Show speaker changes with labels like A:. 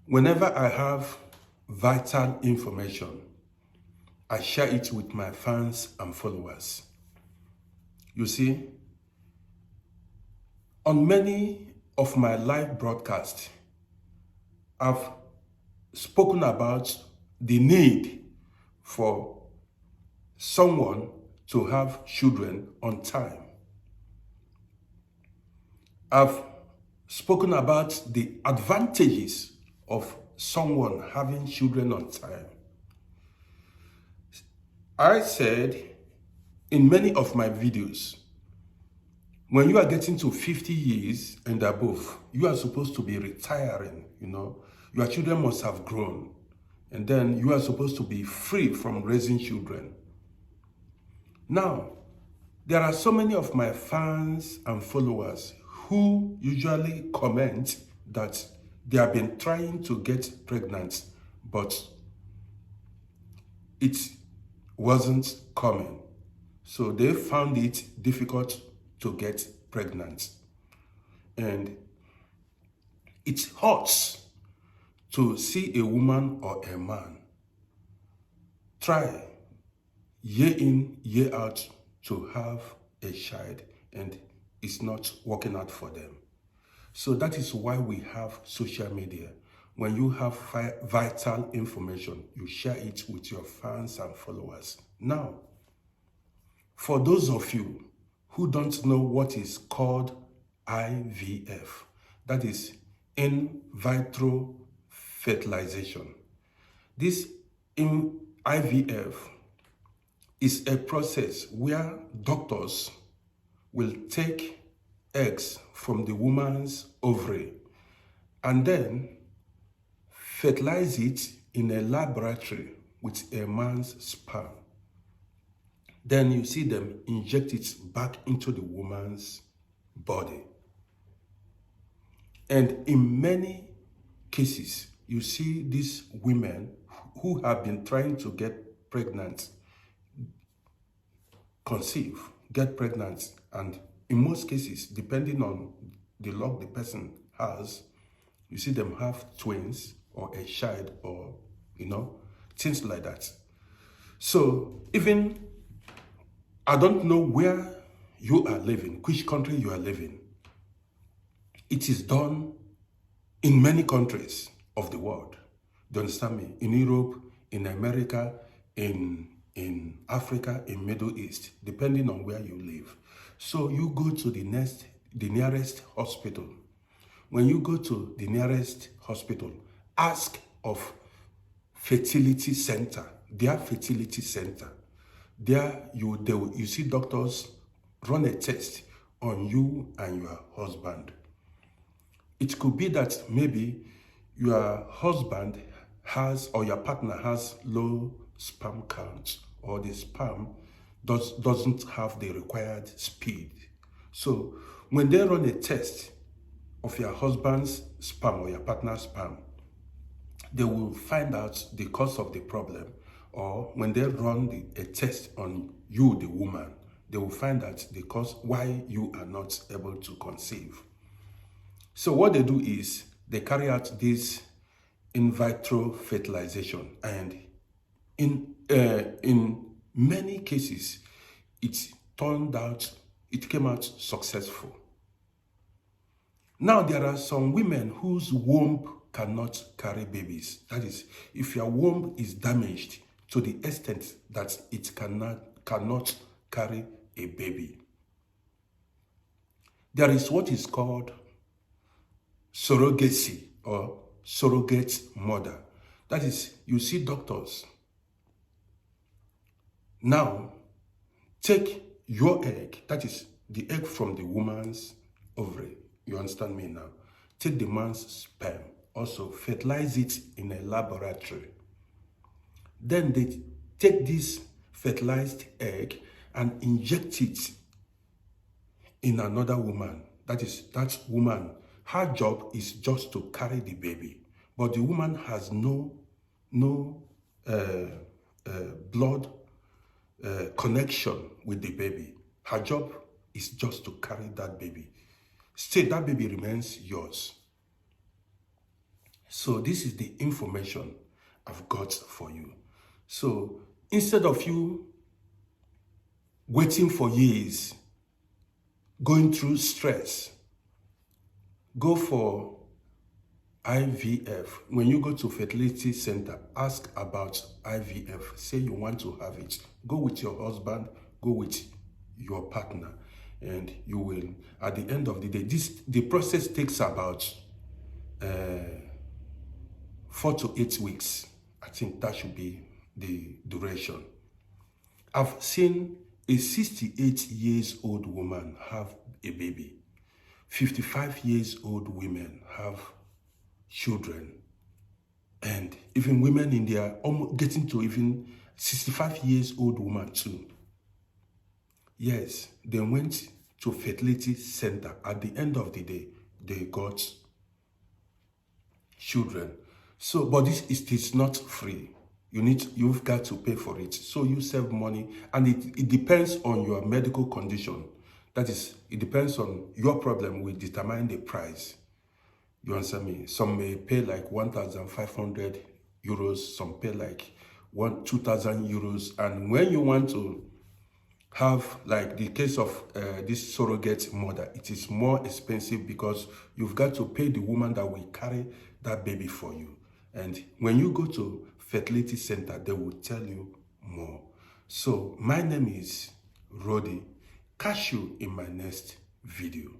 A: Whenever I have vital information, I share it with my fans and followers. You see, on many of my live broadcasts, I've spoken about the need for someone to have children on time. I've spoken about the advantages of someone having children on time. I said in many of my videos, when you are getting to 50 years and above, you are supposed to be retiring, Your children must have grown. And then you are supposed to be free from raising children. Now, there are so many of my fans and followers who usually comment that they have been trying to get pregnant, but it wasn't coming. So they found it difficult to get pregnant. And it hurts to see a woman or a man try year in, year out to have a child, and it's not working out for them. So that is why we have social media. When you have vital information, you share it with your fans and followers. Now, for those of you who don't know what is called IVF, that is in vitro fertilization. This in IVF is a process where doctors will take eggs from the woman's ovary and then fertilize it in a laboratory with a man's sperm. Then you see them inject it back into the woman's body. And in many cases, you see these women who have been trying to get pregnant, conceive, get pregnant, and in most cases, depending on the luck the person has, you see them have twins or a child or, things like that. So even, I don't know where you are living, which country you are living. It is done in many countries of the world. Do you understand me? In Europe, in America, in Africa, in Middle East, depending on where you live. So you go to the nearest hospital. When you go to the nearest hospital, ask of fertility center, their fertility center. There you see doctors run a test on you and your husband. It could be that maybe your husband has, or your partner has, low sperm count, or the sperm doesn't have the required speed. So when they run a test of your husband's sperm or your partner's sperm, they will find out the cause of the problem. Or when they run a test on you, the woman, they will find out the cause why you are not able to conceive. So what they do is they carry out this in vitro fertilization, and in many cases, it came out successful. Now there are some women whose womb cannot carry babies. That is, if your womb is damaged to the extent that it cannot carry a baby, there is what is called surrogacy or surrogate mother. That is, you see doctors now take your egg, that is the egg from the woman's ovary. You understand me now? Take the man's sperm, also fertilize it in a laboratory. Then they take this fertilized egg and inject it in another woman. That is, that woman, her job is just to carry the baby, but the woman has no blood connection with the baby. Her job is just to carry that baby. Still, that baby remains yours. So this is the information I've got for you. So instead of you waiting for years, going through stress, go for IVF. When you go to fertility center, ask about IVF. Say you want to have it. Go with your husband, go with your partner, and you will, at the end of the day, the process takes about 4 to 8 weeks. I think that should be the duration. I've seen a 68 years old woman have a baby. 55 years old women have children. And even women in their almost getting to even 65 years old woman too. Yes, they went to fertility center. At the end of the day, they got children. So, but it is not free. You've got to pay for it. So you save money, and it depends on your medical condition. That is, it depends on your problem will determine the price. You understand me? Some may pay like 1,500 euros, some pay like 2,000 euros. And when you want to have, like the case of this surrogate mother, it is more expensive because you've got to pay the woman that will carry that baby for you. And when you go to fertility center, they will tell you more. So my name is Rody. Catch you in my next video.